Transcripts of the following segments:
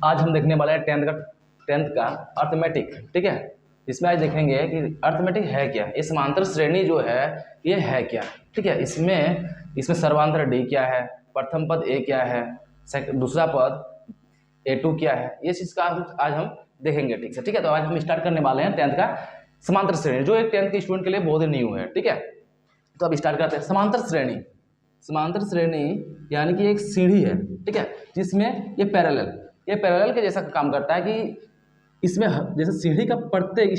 आज हम देखने वाले हैं टेंथ का अर्थमेटिक। ठीक है, इसमें आज देखेंगे कि अर्थमेटिक है क्या, ये समांतर श्रेणी जो है ये है क्या। ठीक है, इसमें इसमें सर्वांतर डी क्या है, प्रथम पद ए क्या है, दूसरा पद A2 क्या है, ये चीज का आज हम देखेंगे। ठीक है ठीक है, तो आज हम स्टार्ट करने वाले हैं टेंथ का समांतर श्रेणी, जो एक टेंथ के स्टूडेंट के लिए बहुत ही न्यू है। ठीक है, तो अब स्टार्ट करते हैं। समांतर श्रेणी, समांतर श्रेणी यानी कि एक सीढ़ी है। ठीक है, जिसमें ये पैरेलल के जैसा काम करता है कि इसमें जैसे सीढ़ी का प्रत्येक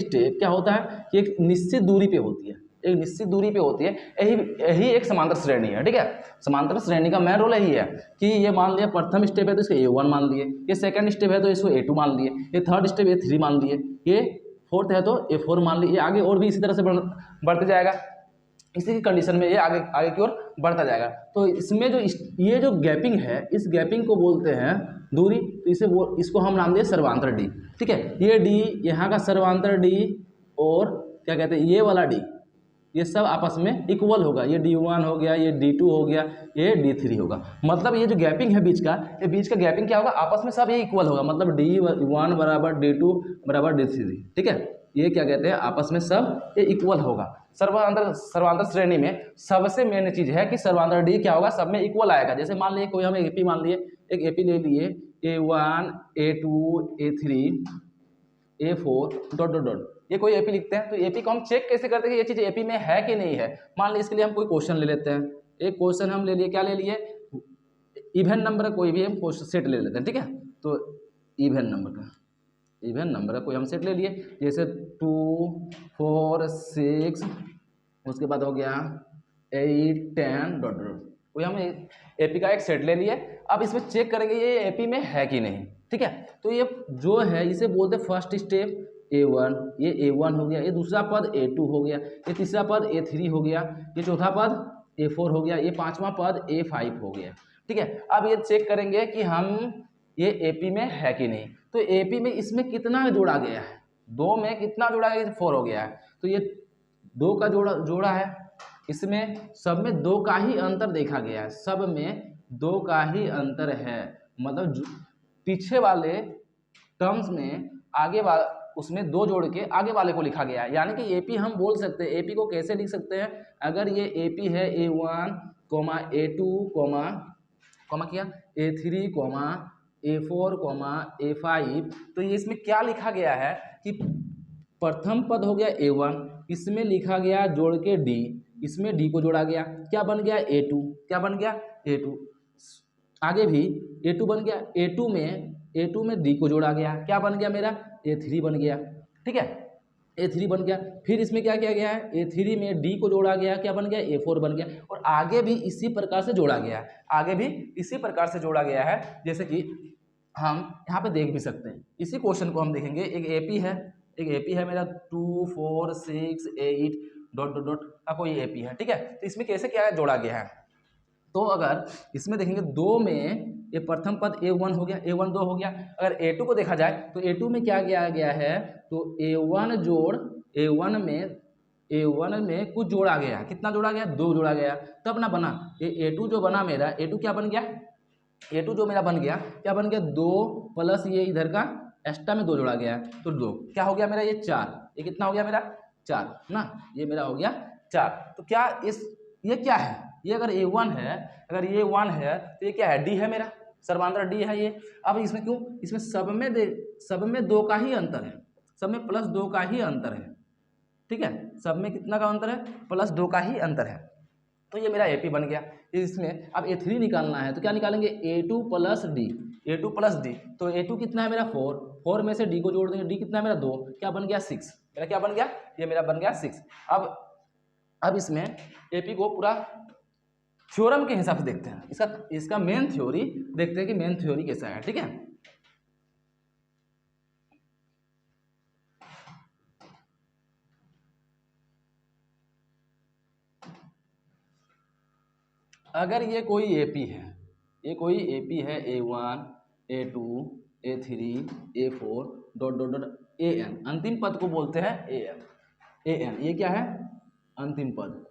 स्टेप क्या होता है कि एक निश्चित दूरी पे होती है, एक निश्चित दूरी पे होती है। यही यही एक समांतर श्रेणी है। ठीक है, समांतर श्रेणी का मेन रोल यही है कि ये मान लिया प्रथम स्टेप है तो इसको A1 मान लिए, ये सेकंड स्टेप है तो इसको A2 मान लिए, ये थर्ड स्टेप A3 मान लिए, ये फोर्थ है तो A4 मान लिए, ये आगे और भी इसी तरह से बढ़ते जाएगा। इसी की कंडीशन में ये आगे आगे की ओर बढ़ता जाएगा। तो इसमें जो ये जो गैपिंग है, इस गैपिंग को बोलते हैं दूरी। तो इसको हम नाम दिए सर्वांतर डी। ठीक है, ये डी, यहाँ का सर्वांतर डी और क्या कहते हैं ये वाला डी, ये सब आपस में इक्वल होगा। ये D1 हो गया, ये D2 हो गया, ये D3 होगा। मतलब ये जो गैपिंग है बीच का, ये बीच का गैपिंग क्या होगा, आपस में सब ये इक्वल होगा। मतलब D1 बराबर D2 बराबर D3। ठीक है, ये क्या कहते हैं आपस में सब ये इक्वल होगा। सर्वांतर श्रेणी में सबसे मेन चीज है कि सर्वांतर डी क्या होगा, सब में इक्वल आएगा। जैसे मान लिए कोई हम एपी मान लिए, एक एपी ले लिए, A1 A2 A3 A4 dot dot dot, ये कोई एपी लिखते हैं। तो एपी को हम चेक कैसे करते हैं कि ये चीज एपी में है कि नहीं है। मान लीजिए इसके लिए हम कोई क्वेश्चन ले लेते हैं। एक क्वेश्चन हम ले लिए, क्या ले लिए, इवन नंबर कोई भी हम सेट ले लेते हैं। ठीक है, तो इवन नंबर का कोई हम सेट ले लिए, जैसे 2 4 6, उसके बाद हो गया 8 10 डॉट डॉट, कोई हम एपी का एक सेट ले लिए। अब इसमें चेक करेंगे ये एपी में है कि नहीं। ठीक है, तो ये जो है इसे बोलते हैं फर्स्ट स्टेप A1, ये A1 हो गया, ये दूसरा पद A2 हो गया, ये तीसरा पद A3 हो गया, ये चौथा पद A4 हो गया, ये पांचवा पद A5 हो गया। ठीक है, अब ये चेक करेंगे कि हम ये एपी में है कि नहीं। तो एपी में इसमें कितना जोड़ा गया है, 2 में कितना जोड़ा गया, 4 हो गया है। तो ये 2 का जोड़ा है, इसमें सब में 2 का ही अंतर देखा गया है, सब में 2 का ही अंतर है। मतलब पीछे वाले टर्म्स में उसमें 2 जोड़ के आगे वाले को लिखा गया है। यानी कि एपी हम बोल सकते हैं, एपी को कैसे लिख सकते हैं, अगर ये एपी है A1 A2 क्या A3 A4 A5, तो ये इसमें क्या लिखा गया है कि प्रथम पद हो गया A1, इसमें लिखा गया जोड़ के D, इसमें D को जोड़ा गया, क्या बन गया A2, क्या बन गया A2। आगे भी A2 बन गया, A2 में D को जोड़ा गया, क्या बन गया मेरा A3 बन गया। ठीक है, A3 बन गया। फिर इसमें क्या किया गया है, A3 में D को जोड़ा गया, क्या बन गया A4 बन गया। और आगे भी इसी प्रकार से जोड़ा गया है, आगे भी इसी प्रकार से जोड़ा गया है। जैसे कि हम यहाँ पे देख भी सकते हैं, इसी क्वेश्चन को हम देखेंगे। एक एपी है मेरा 2 4 6 8 डॉट डॉट डॉट का कोई एपी है। ठीक है, तो इसमें कैसे क्या जोड़ा गया है, तो अगर इसमें देखेंगे 2 में ये प्रथम पद A1 हो गया, A1 2 हो गया। अगर A2 को देखा जाए तो A2 में क्या किया गया है, तो A1 जोड़ A1 में कुछ जोड़ा गया, कितना जोड़ा गया, 2 जोड़ा गया, तब ना बना ये A2 जो बना मेरा, A2 क्या बन गया, A2 जो मेरा बन गया, क्या बन गया 2 प्लस ये इधर का एक्स्ट्रा में 2 जोड़ा गया, तो 2 क्या हो गया मेरा, ये 4, ये कितना हो गया मेरा 4 ना, ये मेरा हो गया 4। तो क्या ये क्या है, ये अगर A1 है, अगर ये 1 है तो ये क्या है, D है मेरा, सर्वांतर D है ये। अब इसमें क्यों, इसमें सब में 2 का ही अंतर है, सब में प्लस 2 का ही अंतर है। ठीक है, सब में कितना का अंतर है, प्लस 2 का ही अंतर है। तो ये मेरा एपी बन गया। इसमें अब A3 निकालना है तो क्या निकालेंगे, A2 प्लस D, तो A2 कितना है मेरा 4 में से D को जोड़ देंगे, D कितना है मेरा 2, क्या बन गया 6, मेरा क्या बन गया, ये मेरा बन गया 6। अब इसमें एपी को पूरा थ्योरम के हिसाब से देखते हैं, इसका मेन थ्योरी देखते हैं कि मेन थ्योरी कैसा है। ठीक है, अगर ये कोई एपी है, A1 A2 A3 A4 dot dot dot AN, अंतिम पद को बोलते हैं AN, ये क्या है, अंतिम पद,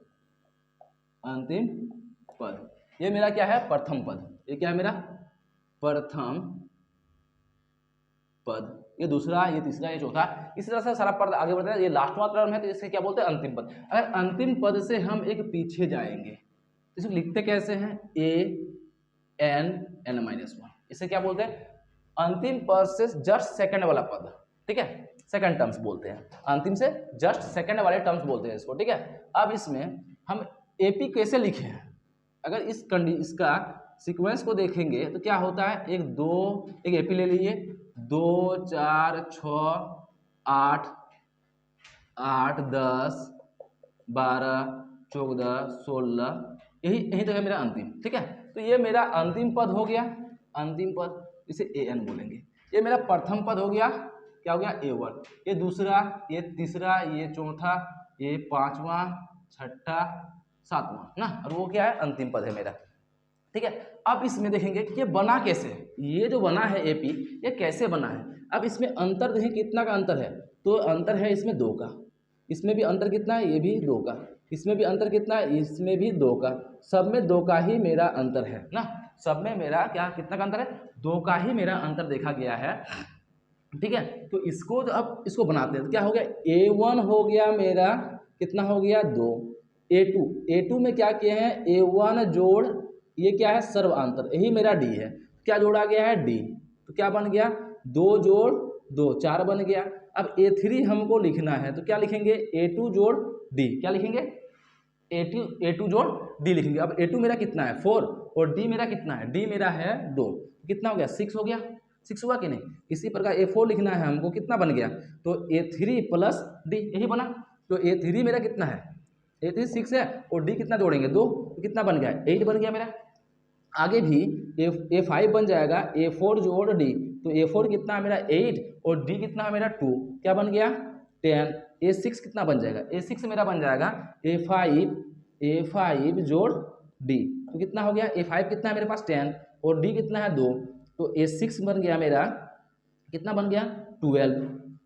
ये मेरा क्या है प्रथम पद, ये क्या है मेरा प्रथम पद, ये दूसरा, ये तीसरा, ये चौथा, इस तरह से सारा पद आगे बढ़ता है। ये लास्टवां टर्म है तो इसे क्या बोलते हैं, अंतिम पद। अगर अंतिम पद से हम एक पीछे जाएंगे तो इसे लिखते कैसे हैं, A N N minus one, इसे क्या बोलते हैं, अंतिम पद से जस्ट सेकंड वाला पद, ठीक है, सेकंड टर्म्स बोलते हैं, अंतिम से जस्ट सेकंड वाले टर्म्स बोलते हैं इसको, ठीक है। अब इसमें हम एपी कैसे लिखे हैं, अगर इसका सीक्वेंस को देखेंगे तो क्या होता है, एक एपी ले लीजिए, 2 4 6 8 8 10 12 14 16, यही तो है मेरा अंतिम, ठीक है। तो ये मेरा अंतिम पद हो गया, अंतिम पद, इसे ए एन बोलेंगे। ये मेरा प्रथम पद हो गया, क्या हो गया, A1, ये दूसरा, ये तीसरा, ये चौथा, ये पांचवा, छठा, सातवां ना, और वो क्या है, अंतिम पद है मेरा, ठीक है। अब इसमें देखेंगे कि ये बना कैसे, ये जो बना है एपी, ये कैसे बना है। अब इसमें अंतर देखें कितना का अंतर है, तो अंतर है इसमें 2 का, इसमें भी अंतर कितना है, ये भी 2 का, इसमें भी अंतर कितना है, इसमें भी 2 का, सब में 2 का ही मेरा अंतर है ना, सब में मेरा क्या कितना का अंतर है, 2 का ही मेरा अंतर देखा गया है, ठीक है। तो इसको अब इसको बनाते हैं तो क्या हो गया, A1 हो गया मेरा, कितना हो गया, 2, A2 में क्या किए हैं, A1 जोड़, ये क्या है, सर्वांतर, यही मेरा D है, क्या जोड़ा गया है, D, तो क्या बन गया, 2 जोड़ 2 4 बन गया। अब A3 हमको लिखना है तो क्या लिखेंगे, A2 जोड़ D, क्या लिखेंगे, A2 जोड़ D लिखेंगे। अब A2 मेरा कितना है, 4, और D मेरा कितना है, D मेरा है 2, कितना हो गया, 6 हो गया, 6 हुआ कि नहीं। इसी प्रकार A4 लिखना है हमको, कितना बन गया, तो A3 प्लस D, यही बना। तो A3 मेरा कितना है, A3 6 है, और D कितना जोड़ेंगे, 2, तो कितना बन गया, 8 बन गया मेरा। आगे भी A5 बन जाएगा, A4 जोड़ D, तो A4 कितना है मेरा 8, और D कितना है मेरा 2, क्या बन गया 10। A6 कितना बन जाएगा, A6 मेरा बन जाएगा A5 जोड़ D, तो कितना हो गया, A5 कितना है मेरे पास 10, और D कितना है 2, तो A6 बन गया मेरा, कितना बन गया 12,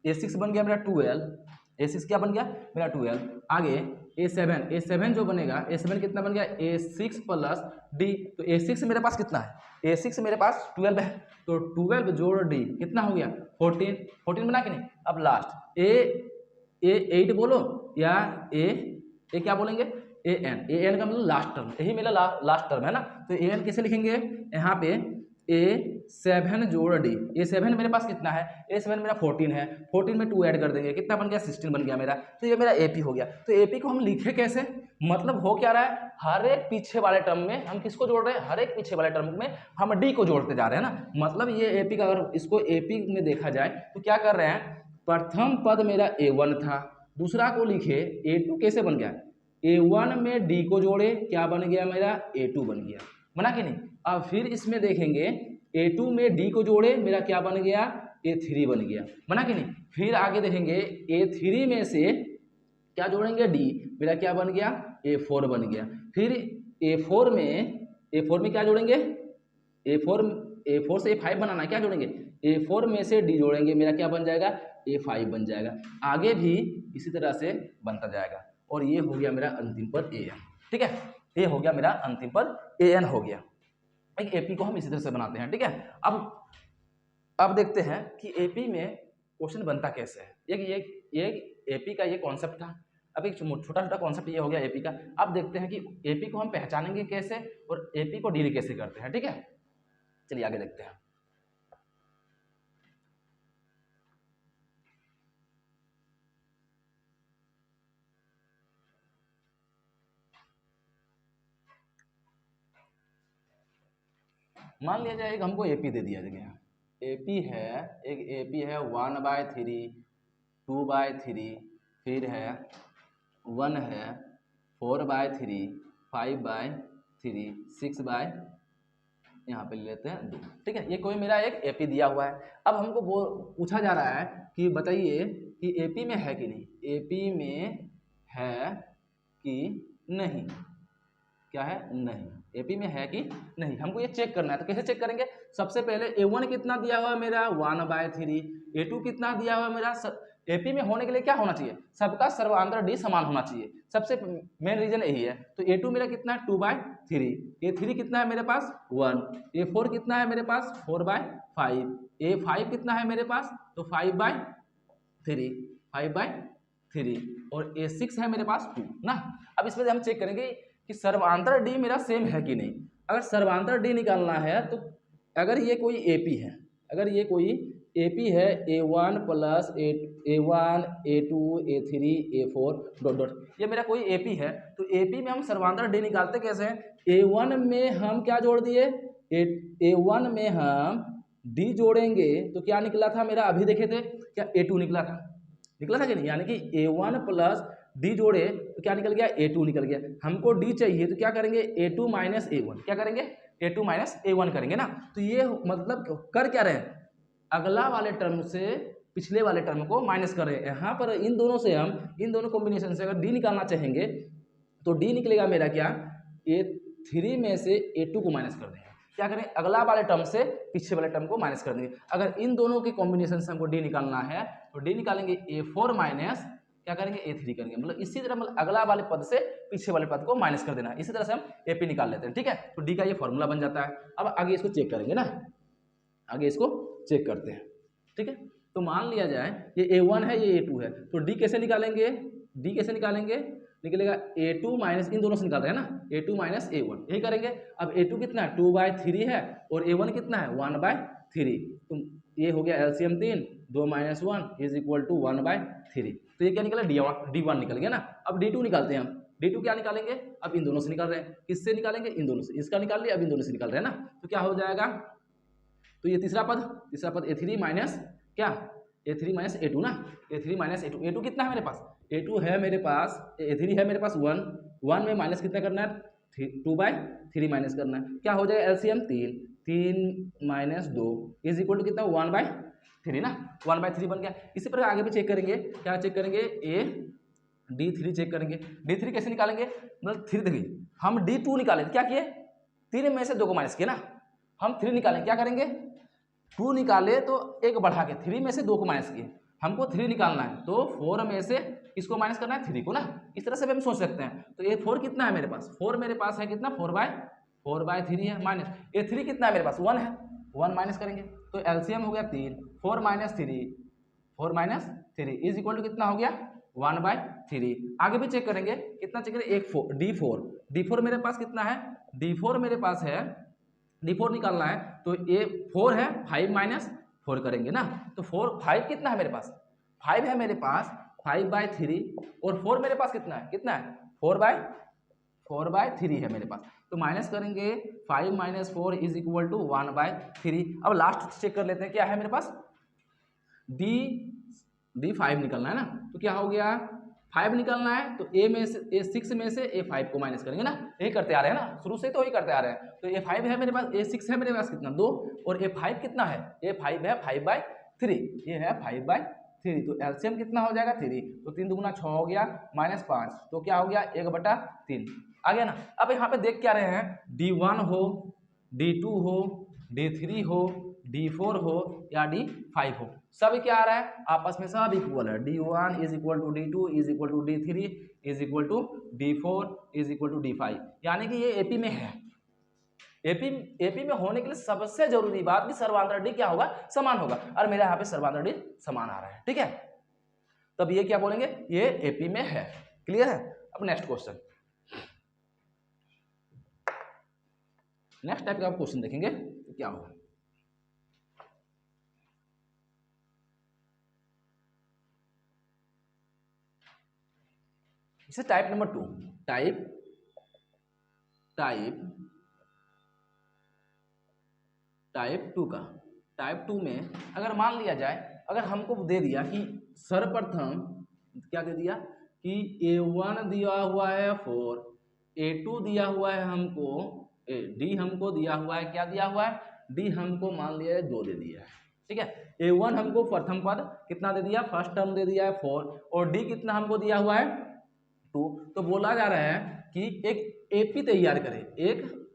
A6 बन गया मेरा 12, A6 क्या बन गया मेरा 12। आगे A7 जो बनेगा, A7 कितना बन गया, A6 प्लस D, तो A6 मेरे पास कितना है, A6 मेरे पास 12 है, तो 12 जोड़ D कितना हो गया 14 बना कि नहीं। अब लास्ट A8 बोलो या ए क्या बोलेंगे, AN का मतलब लास्ट टर्म, यही मेरा लास्ट टर्म है ना, तो AN कैसे लिखेंगे, यहाँ पे A7 जोड़ D, A7 मेरे पास कितना है, A7 मेरा 14 है, 14 में 2 ऐड कर देंगे, कितना बन गया 16 बन गया मेरा, तो ये मेरा AP हो गया। तो AP को हम लिखे कैसे, मतलब हो क्या रहा है, हर एक पीछे वाले टर्म में हम किसको जोड़ रहे हैं, हर एक पीछे वाले टर्म में हम D को जोड़ते जा रहे हैं ना, मतलब ये AP का अगर इसको AP में देखा जाए तो क्या कर रहे हैं, प्रथम पद मेरा A1 था, दूसरा को लिखे A2, कैसे बन गया, A1 में D को जोड़े, क्या बन गया मेरा A2 बन गया, बना कि नहीं। अब फिर इसमें देखेंगे A2 में D को जोड़े, मेरा क्या बन गया A3 बन गया, बना कि नहीं। फिर आगे देखेंगे A3 में से क्या जोड़ेंगे D, मेरा क्या बन गया A4 बन गया। फिर A4 में क्या जोड़ेंगे, A4 से A5 बनाना है, क्या जोड़ेंगे A4 में से D जोड़ेंगे, मेरा क्या बन जाएगा A5 बन जाएगा। आगे भी इसी तरह से बनता जाएगा, और ये हो गया मेरा अंतिम पद AN, ठीक है, ये हो गया मेरा अंतिम पद AN हो गया। एक AP को हम इसी तरह से बनाते हैं, ठीक है। अब देखते हैं कि AP में क्वेश्चन बनता कैसे है। ये AP का ये कॉन्सेप्ट था। अब एक छोटा छोटा कॉन्सेप्ट ये हो गया AP का। अब देखते हैं कि AP को हम पहचानेंगे कैसे और AP को डील कैसे करते हैं, ठीक है। चलिए आगे देखते हैं। मान लिया जाए एक हमको AP दे दिया गया, AP है, एक AP है 1/3, 2/3, फिर है 1 है 4/3, 5/3, 6 यहाँ पे ले लेते हैं 2, ठीक है। ये कोई मेरा एक AP दिया हुआ है। अब हमको पूछा जा रहा है कि बताइए कि AP में है कि नहीं, AP में है कि नहीं, क्या है, नहीं, AP में है कि नहीं, हमको ये चेक करना है। तो कैसे चेक करेंगे, सबसे पहले A1 कितना दिया हुआ है मेरा 1/3, A2 कितना दिया हुआ है मेरा एपी में होने के लिए क्या होना चाहिए, सबका सर्वांतर डी समान होना चाहिए, सबसे मेन रीजन यही है। तो ए टू मेरा कितना है 2/3, ए थ्री कितना है मेरे पास 1, ए फोर कितना है मेरे पास 4/5, ए फाइव कितना है मेरे पास तो 5/3 और ए सिक्स है मेरे पास 2 ना। अब इसमें हम चेक करेंगे कि सर्वांतर डी मेरा सेम है कि नहीं। अगर सर्वांतर डी निकालना है तो अगर ये कोई एपी है, अगर ये कोई एपी है A1 plus A1 A2 A3 A4 dot dot, ये मेरा कोई एपी है, तो एपी में हम सर्वांतर डी निकालते कैसे हैं, A1 में हम क्या जोड़ दिए, A1 में हम डी जोड़ेंगे तो क्या निकला था मेरा, अभी देखे थे क्या A2 निकला था कि नहीं, यानी कि A1 प्लस डी जोड़े तो क्या निकल गया A2 निकल गया। हमको डी चाहिए तो क्या करेंगे A2 माइनस A1, क्या करेंगे A2 माइनस A1 करेंगे ना। तो ये मतलब कर क्या रहे हैं, अगला वाले टर्म से पिछले वाले टर्म को माइनस कर रहे हैं। यहाँ पर इन दोनों से हम इन दोनों कॉम्बिनेशन से अगर डी निकालना चाहेंगे तो डी निकलेगा मेरा क्या, A3 में से A2 को माइनस कर देंगे, क्या करें अगला वाले टर्म से पीछे वाले टर्म को माइनस कर देंगे। अगर इन दोनों के कॉम्बिनेशन से हमको डी निकालना है तो डी निकालेंगे A4 माइनस क्या करेंगे A3 करेंगे, मतलब इसी तरह मतलब अगला वाले पद से पीछे वाले पद को माइनस कर देना। इसी तरह से हम एपी निकाल लेते हैं, ठीक है। तो डी का ये फॉर्मूला बन जाता है। अब आगे इसको चेक करेंगे ना, आगे इसको चेक करते हैं, ठीक है। तो मान लिया जाए ये A1 है ये A2 है, तो डी कैसे निकालेंगे, डी कैसे निकालेंगे, निकलेगा A2 माइनस इन दोनों से निकाल रहे हैं ना, A2 माइनस A1 यही करेंगे। अब A2 कितना है 2/3 है और A1 कितना है 1/3, तो ये हो गया LCM 3, 2 minus 1 is equal to 1/3। तो ये क्या निकला D1 निकल गया ना। अब D2 निकालते हैं हम, D2 क्या निकालेंगे, अब इन दोनों से निकाल रहे हैं, किससे निकालेंगे इन दोनों से, इसका निकाल लिया अब इन दोनों से निकाल रहे हैं ना। तो क्या हो जाएगा, तो ये तीसरा पद A3 माइनस क्या A3 माइनस A2 ना, A3 माइनस A2, A2 कितना है मेरे पास, A2 है मेरे पास, A3 है मेरे पास 1 में माइनस कितना करना है 2/3 माइनस करना है, क्या हो जाएगा LCM 3 minus 2 is equal to कितना 1/3 ना, 1/3 बन गया। इसी प्रकार आगे भी चेक करेंगे, क्या चेक करेंगे D3 चेक करेंगे। D3 कैसे निकालेंगे, मतलब 3 देखिए हम D2 निकाले क्या किए 3 में से 2 को माइनस किए ना, हम 3 निकालें क्या करेंगे 2 निकाले तो 1 बढ़ा के 3 में से 2 को माइनस किए, हमको 3 निकालना है तो 4 में से किसको माइनस करना है 3 को ना। इस तरह से हम सोच सकते हैं। तो ये 4 कितना है मेरे पास, 4 मेरे पास है कितना 4/3 है, माइनस A3 कितना है मेरे पास 1 है, 1 माइनस करेंगे तो एलसीएम हो गया 3, 4 माइनस 3 इज इक्वल टू कितना हो गया 1/3। आगे भी चेक करेंगे, कितना चेक करेंगे D4 मेरे पास कितना है, D4 मेरे पास है, D4 निकालना है तो ये 4 है 5 माइनस 4 करेंगे ना, तो 5 कितना है मेरे पास 5 है मेरे पास 5/3 और 4 मेरे पास कितना है 4/3 है मेरे पास, तो माइनस करेंगे 5 माइनस 4 इज इक्वल टू 1/3। अब लास्ट चेक कर लेते हैं क्या है मेरे पास D5 निकलना है ना, तो क्या हो गया 5 निकलना है तो A6 में से A5 को माइनस करेंगे ना, यही करते आ रहे हैं ना शुरू से, तो यही करते आ रहे हैं। तो A5 है मेरे पास, A6 है मेरे पास कितना 2 और A5 कितना है, A5 है 5/3, ये है 5/3, तो एलसीएम कितना हो जाएगा 3, तो 3 दूगुना 6 हो गया माइनस 5, तो क्या हो गया 1/3 आ गया ना। अब यहाँ पे देख क्या रहे हैं D1 हो D2 हो D3 हो D4 हो या D5 हो, सब क्या आ रहा है आपस में सब इक्वल है, D1 is equal to D2 is equal to D3 is equal to D4 is equal to D5, यानी कि ये एपी में है। एपी में होने के लिए सबसे जरूरी बात कि सर्वांतर डी क्या होगा समान होगा, और मेरा यहाँ पे सर्वांतर डी समान आ रहा है, ठीक है। तब ये क्या बोलेंगे ये एपी में है, क्लियर है। अब नेक्स्ट क्वेश्चन, नेक्स्ट टाइप का क्वेश्चन देखेंगे तो क्या होगा। इसे टाइप नंबर 2, टाइप 2 का, टाइप 2 में अगर मान लिया जाए, अगर हमको दे दिया कि सर्वप्रथम क्या दे दिया कि A1 दिया हुआ है 4, A2 दिया हुआ है हमको, D हमको दिया हुआ है, क्या दिया हुआ है D हमको मान लिया है 2 दे दिया है, ठीक है। A1 हमको प्रथम पद कितना दे दिया, फर्स्ट टर्म दे दिया है 4 और D कितना हमको दिया हुआ है 2। तो बोला जा रहा है कि एक एपी तैयार करें, एक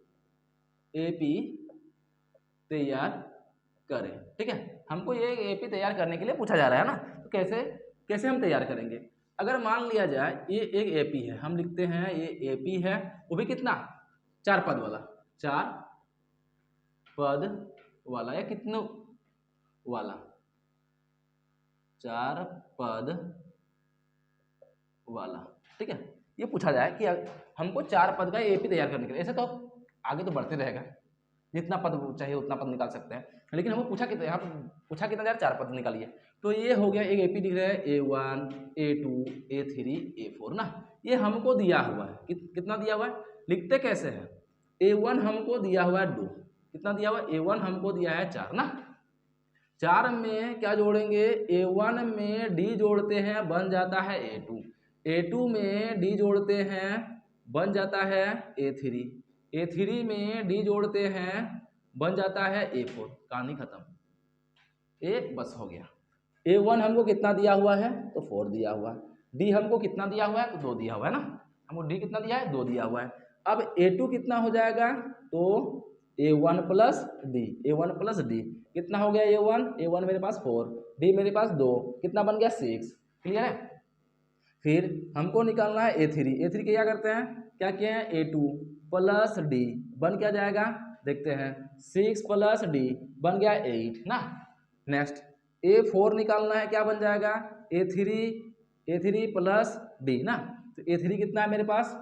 एपी तैयार करें, ठीक है। हमको ये एपी तैयार करने के लिए पूछा जा रहा है ना, तो कैसे कैसे हम तैयार करेंगे? अगर मान लिया जाए ये एक एपी है, हम लिखते हैं ये एपी है, वो भी कितना 4 पद वाला, 4 पद वाला या कितने वाला, 4 पद वाला, ठीक है। ये पूछा जाए कि हमको 4 पद का एपी तैयार करने के लिए, ऐसे तो आगे तो बढ़ते रहेगा, जितना पद चाहिए उतना पद निकाल सकते हैं, लेकिन हमको पूछा कितना, यहाँ पूछा कितना यार 4 पद निकालिए। तो ये हो गया एक एपी दिख रहा है A1 A2 A3 A4 ना, ये हमको दिया हुआ है कितना दिया हुआ है, लिखते कैसे हैं, A1 हमको दिया हुआ है 2, कितना दिया हुआ है, A1 हमको दिया है 4 ना, 4 में क्या जोड़ेंगे, A1 में D जोड़ते हैं बन जाता है A2, A2 में D जोड़ते हैं बन जाता है A3, A3 में D जोड़ते हैं बन जाता है A4, कहानी खत्म, एक बस हो गया। A1 हमको कितना दिया हुआ है, तो 4 दिया हुआ है, D हमको कितना दिया हुआ है, तो 2 दिया हुआ है ना, हमको D कितना दिया है, 2 दिया हुआ है। अब A2 कितना हो जाएगा, तो A1 plus D, A1 plus D कितना हो गया, A1 मेरे पास 4, D मेरे पास 2, कितना बन गया 6, क्लियर है। फिर हमको निकालना है A3 क्या करते हैं, क्या किए हैं, A2 प्लस D बन क्या जाएगा, देखते हैं 6 प्लस D बन गया 8 ना। नेक्स्ट A4 निकालना है, क्या बन जाएगा, A3 प्लस D ना, तो A3 कितना है मेरे पास,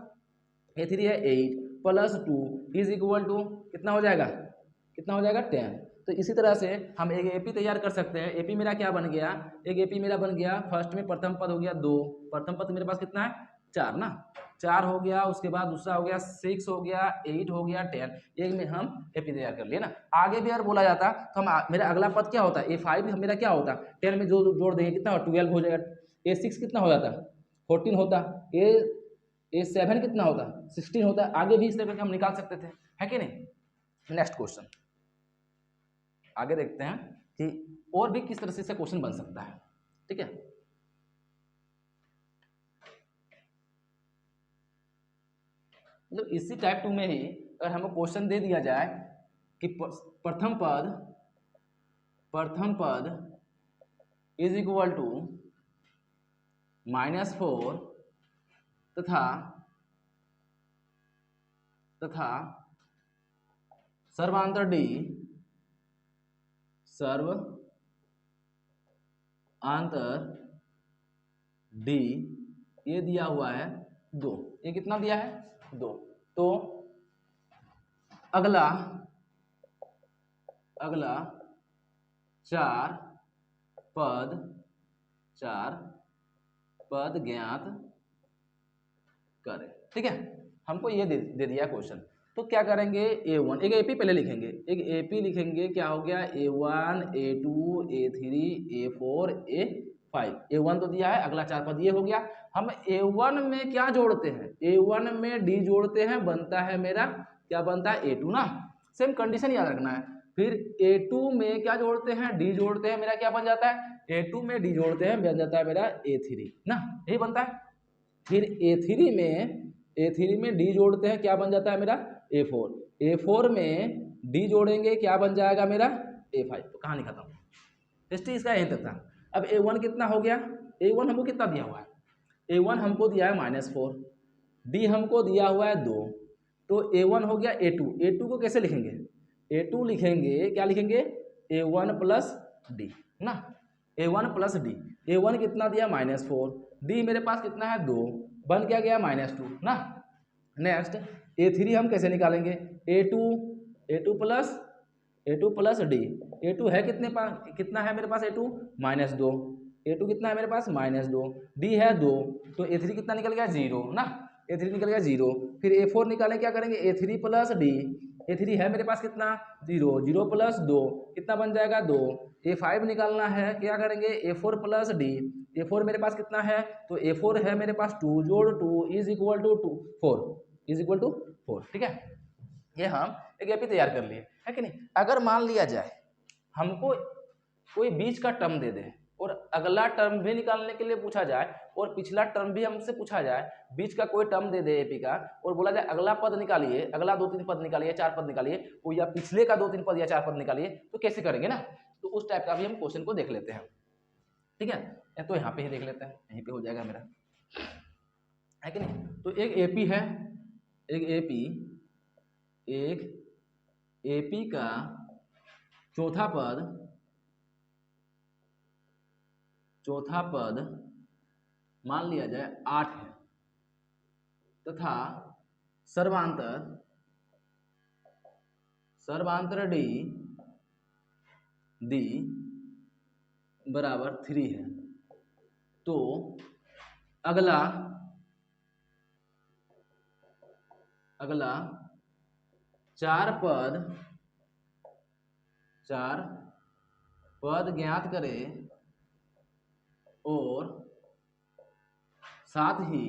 A3 है 8 प्लस 2 इज इक्वल टू कितना हो जाएगा, कितना हो जाएगा 10। तो इसी तरह से हम एक एपी तैयार कर सकते हैं। एपी मेरा क्या बन गया, एक एपी मेरा बन गया, फर्स्ट में प्रथम पद हो गया 2, प्रथम पद मेरे पास कितना है 4 ना, 4 हो गया, उसके बाद दूसरा हो गया 6 हो गया, 8 हो गया, 10, एक में हम एपी तैयार कर लिए ना। आगे भी अगर बोला जाता तो हम मेरा अगला पद क्या होता, A5 मेरा क्या होता, 10 में जो जोड़ देंगे कितना 12 हो जाएगा, A6 कितना हो जाता 14 होता, A7 कितना होता 16 होता, आगे भी इस तरह हम निकाल सकते थे, है कि नहीं। नेक्स्ट क्वेश्चन आगे देखते हैं कि और भी किस तरह से क्वेश्चन बन सकता है, ठीक है। मतलब इसी टाइप 2 में ही अगर हमको क्वेश्चन दे दिया जाए कि प्रथम पद इज इक्वल टू -4 तथा सर्वांतर D ये दिया हुआ है 2, ये कितना दिया है 2। तो अगला 4 पद ज्ञात करें, ठीक है। हमको ये दे दिया क्वेश्चन, तो क्या करेंगे, A1 एक एपी पहले लिखेंगे, एक एपी लिखेंगे, क्या हो गया A1 A2 A3 A4 A5, A1 तो दिया है, अगला 4 पद ये हो गया। हम A1 में क्या जोड़ते हैं, A1 में D जोड़ते हैं, बनता है मेरा क्या बनता है A2 ना, सेम कंडीशन याद रखना है। फिर A2 में क्या जोड़ते हैं, D जोड़ते हैं, मेरा क्या बन जाता है, A2 में D जोड़ते हैं बन जाता है मेरा A3 ना, यही बनता है। फिर A3 में D जोड़ते हैं, क्या बन जाता है मेरा A4 में D जोड़ेंगे, क्या बन जाएगा मेरा A5, तो कहानी खत्म। टेस्ट इसका यही तक था। अब A1 कितना हो गया, A1 हमको कितना दिया हुआ है, A1 हमको दिया है -4, D हमको दिया हुआ है 2, तो A1 हो गया A2 को कैसे लिखेंगे, A2 लिखेंगे, क्या लिखेंगे A1 प्लस D ना, A1 प्लस D, A1 कितना दिया -4, D मेरे पास कितना है 2, बन क्या गया -2 ना। नेक्स्ट A3 हम कैसे निकालेंगे, A2 प्लस D, A2 है कितना है मेरे पास A2 -2, A2 कितना है मेरे पास -2, D है 2, तो A3 कितना निकल गया 0 ना, A3 निकल गया 0। फिर A4 निकालें, क्या करेंगे A3 प्लस D, A3 है मेरे पास कितना 0 प्लस 2 कितना बन जाएगा 2। A5 निकालना है, क्या करेंगे A4 प्लस D, A4 मेरे पास कितना है, तो A4 है मेरे पास 2 जोड़ 2 इज इक्वल टू 4, ठीक है। ये हम एक एपी तैयार कर लिए, है कि नहीं। अगर मान लिया जाए हमको कोई बीच का टर्म दे दे और अगला टर्म भी निकालने के लिए पूछा जाए और पिछला टर्म भी हमसे पूछा जाए, बीच का कोई टर्म दे दे एपी का और बोला जाए अगला पद निकालिए, अगला 2-3 पद निकालिए, 4 पद निकालिए, वो या पिछले का 2-3 पद या 4 पद निकालिए, तो कैसे करेंगे ना। तो उस टाइप का भी हम क्वेश्चन को देख लेते हैं। ठीक है, तो यहाँ पे ही देख लेते हैं, यहीं पे हो जाएगा मेरा, है कि नहीं। तो एक एपी है, एक एपी का चौथा पद मान लिया जाए 8 है, तथा सर्वांतर डी बराबर 3 है। तो अगला 4 पद ज्ञात करें और साथ ही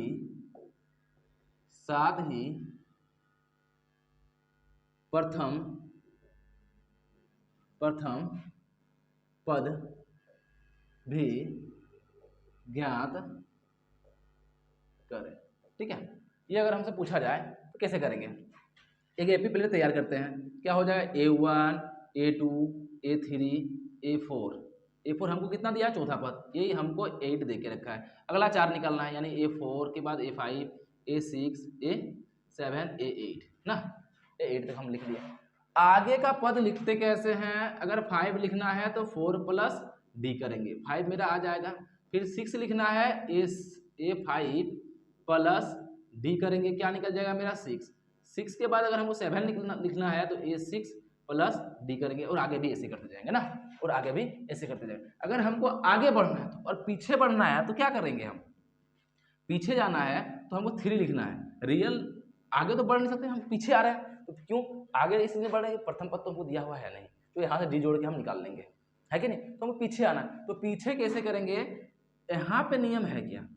प्रथम पद भी ज्ञात करें। ठीक है, ये अगर हमसे पूछा जाए तो कैसे करेंगे। एक एपी पहले तैयार करते हैं, क्या हो जाएगा A1 A2 A3 A4 हमको कितना दिया है, चौथा पद, ये हमको 8 दे के रखा है। अगला 4 निकालना है, यानी A4 के बाद A5 A6 A7 A8 ना, A8 तक हम लिख लिए। आगे का पद लिखते कैसे हैं, अगर 5 लिखना है तो 4 + D करेंगे, 5 मेरा आ जाएगा। फिर 6 लिखना है, A5 + D करेंगे, क्या निकल जाएगा मेरा 6 के बाद अगर हमको 7 लिखना है तो A6 + D करेंगे, और आगे भी ऐसे करते जाएंगे ना, और आगे भी ऐसे करते जाएंगे। अगर हमको आगे बढ़ना है तो और पीछे बढ़ना है तो क्या करेंगे, हम पीछे जाना है तो हमको 3 लिखना है। रियल आगे तो बढ़ नहीं सकते, हम पीछे आ रहे हैं तो क्यों आगे इसलिए बढ़ रहे हैं, प्रथम पद तो हमको दिया हुआ है नहीं, तो यहाँ से D जोड़ के हम निकाल लेंगे, है कि नहीं। तो हमको पीछे आना है, तो पीछे कैसे करेंगे, यहाँ पे नियम है क्या,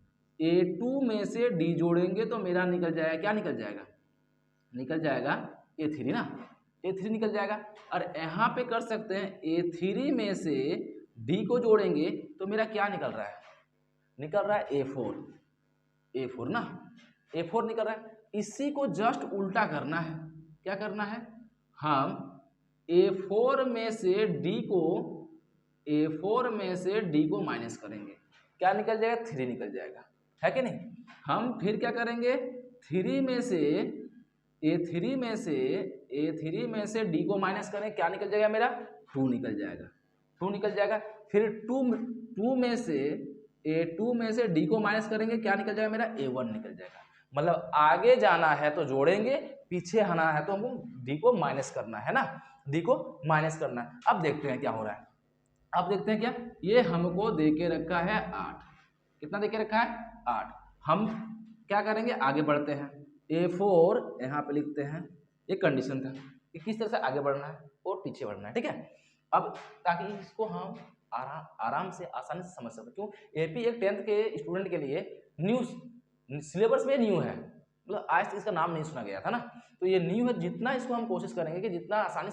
A2 में से D जोड़ेंगे तो मेरा निकल जाएगा, क्या निकल जाएगा, निकल जाएगा A3 ना, A3 निकल जाएगा। और यहाँ पे कर सकते हैं A3 में से D को जोड़ेंगे तो मेरा क्या निकल रहा है, निकल रहा है A4 ना, A4 निकल रहा है। इसी को जस्ट उल्टा करना है, क्या करना है, हम A4 में से D को माइनस करेंगे, क्या निकल जाएगा, 3 निकल जाएगा, है कि नहीं। हम फिर क्या करेंगे, A3 में से D को माइनस करें, क्या निकल जाएगा मेरा, 2 निकल जाएगा। फिर 2 में से A2 में से D को माइनस करेंगे, क्या निकल जाएगा मेरा, A1 निकल जाएगा। मतलब आगे जाना है तो जोड़ेंगे, पीछे आना है तो हमको D को माइनस करना है ना, D को माइनस करना है। अब देखते हैं क्या हो रहा है, अब देखते हैं क्या, ये हमको दे के रखा है 8, कितना दे के रखा है, 8। हम क्या करेंगे, आगे बढ़ते हैं, A4 यहाँ पे लिखते हैं, ये कंडीशन था कि किस तरह से आगे बढ़ना है और पीछे बढ़ना है, ठीक है। अब ताकि इसको हम आराम से आसानी से समझ सकते, क्यों एपी एक 10th के स्टूडेंट के लिए न्यू सिलेबस में न्यू है, मतलब आज तक इसका नाम नहीं सुना गया था ना, तो ये न्यू है। जितना इसको हम कोशिश करेंगे कि जितना आसान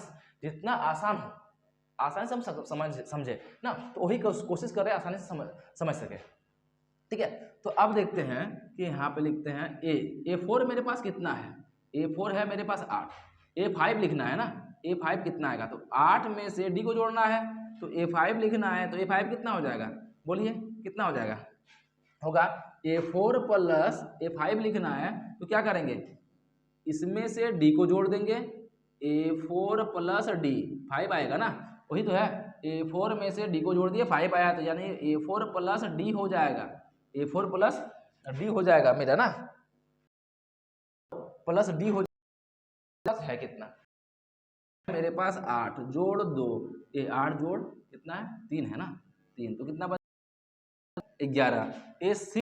हो, आसानी से हम समझे ना, तो वही कोशिश कर रहे हैं आसानी से समझ सके, ठीक है। तो अब देखते हैं कि यहाँ पे लिखते हैं A4 मेरे पास कितना है, A4 है मेरे पास 8, A5 लिखना है ना, A5 कितना आएगा, तो 8 में से D को जोड़ना है तो A5 लिखना है, तो A5 कितना हो जाएगा, बोलिए कितना हो जाएगा, होगा A4 + A5 लिखना है तो क्या करेंगे, इसमें से D को जोड़ देंगे, A4 + D 5 आएगा ना, वही तो है, A4 में से D को जोड़ दिए 5 आया, तो यानी A4 + D हो जाएगा, A4 + D हो जाएगा मेरा ना, प्लस D हो जाएगा, है कितना मेरे पास 8 जोड़ 2, ये 8 जोड़ कितना है 3 है ना, 3 तो कितना बचा 11। A6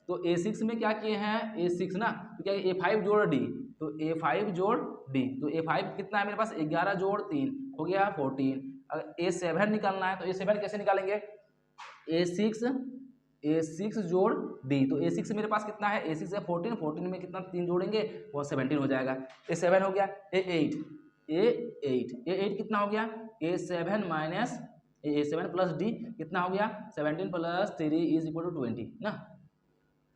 तो A6 में क्या किए हैं, A6 ना, तो क्या A5 जोड़ D, तो A5 जोड़ D, तो A5 कितना है मेरे पास 11 जोड़ 3 हो गया 14। अगर A7 निकालना है तो A7 कैसे निकालेंगे, A6 जोड़ D, तो A6 मेरे पास कितना है, A6 है 14, 14 में कितना 3 जोड़ेंगे वो 17 हो जाएगा। A7 हो गया, A8 कितना हो गया, A7 + D कितना हो गया 17 + 3 = 20 ना,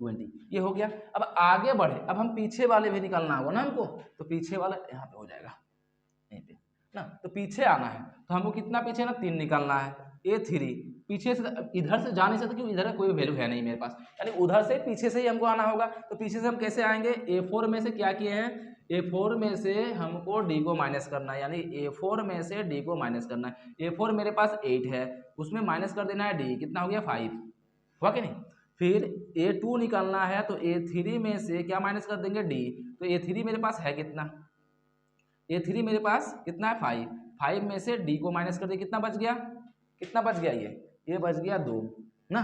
20 ये हो गया। अब आगे बढ़े, अब हम पीछे वाले भी निकालना होगा ना हमको, तो पीछे वाला यहाँ पे हो जाएगा, यहीं पे ना, तो पीछे आना है तो हमको कितना पीछे ना 3 निकालना है, A3 पीछे से इधर से जा नहीं सकते क्योंकि इधर कोई वैल्यू है नहीं मेरे पास, यानी उधर से पीछे से ही हमको आना होगा। तो पीछे से हम कैसे आएंगे, A4 में से क्या किए हैं, A4 में से हमको D को माइनस करना है, यानी A4 में से D को माइनस करना है। A4 मेरे पास 8 है, उसमें माइनस कर देना है D, कितना हो गया 5, हुआ कि नहीं। फिर A2 निकालना है तो A3 में से क्या माइनस कर देंगे D, तो A3 मेरे पास है कितना, A3 मेरे पास कितना है 5, 5 में से D को माइनस कर दिया, कितना बच गया, कितना बच गया, ये बच गया 2 ना।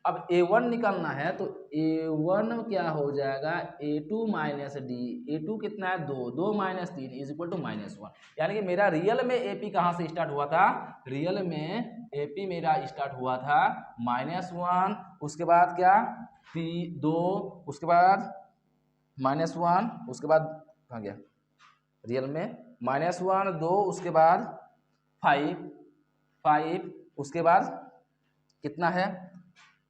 अब A1 निकालना है तो A1 क्या हो जाएगा, A2 माइनस D, A2 कितना है 2, 2 माइनस 3 इज इक्वल टू -1, यानी कि मेरा रियल में AP कहाँ से स्टार्ट हुआ था, रियल में AP मेरा स्टार्ट हुआ था -1, उसके बाद क्या 2, उसके बाद -1, उसके बाद कहाँ गया, रियल में -1 2, उसके बाद 5, उसके बाद कितना है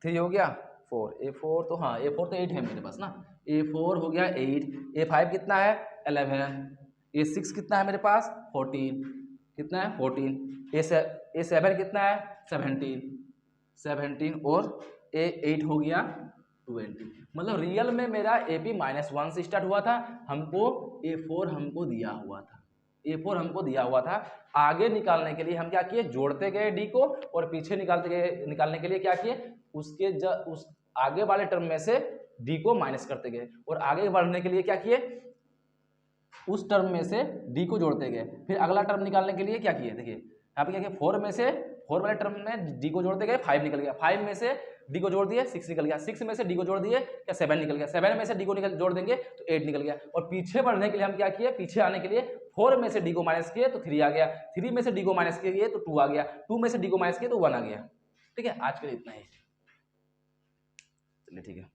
3 हो गया 4, A4 तो हाँ A4 तो 8 है मेरे पास ना, A4 हो गया 8, A5 कितना है 11, A6 कितना है मेरे पास 14, कितना है 14, A7 कितना है 17 और A8 हो गया 20। मतलब रियल में मेरा AP -1 से स्टार्ट हुआ था, हमको A4 हमको दिया हुआ था, A4 हमको दिया हुआ था। आगे निकालने के लिए हम क्या किए, जोड़ते गए D को, और पीछे निकालने के लिए क्या किए, उस आगे वाले टर्म में से D को माइनस करते गए, और आगे बढ़ने के लिए क्या किए, उस टर्म में से D को जोड़ते गए। फिर अगला टर्म निकालने के लिए क्या किए, देखिए यहाँ पे क्या किया, 4 में से 4 वाले टर्म में D को जोड़ते गए, 5 निकल गया, 5 में से D को जोड़ दिए 6 निकल गया, 6 में से D को जोड़ दिए क्या 7 निकल गया, 7 में से D को जोड़ देंगे तो 8 निकल गया। और पीछे बढ़ने के लिए हम क्या किए, पीछे आने के लिए 4 में से D को माइनस किए तो 3 आ गया, 3 में से D को माइनस किए तो 2 आ गया, 2 में से D को माइनस किए तो 1 आ गया। ठीक है, आज के लिए इतना ही, चलिए ठीक है।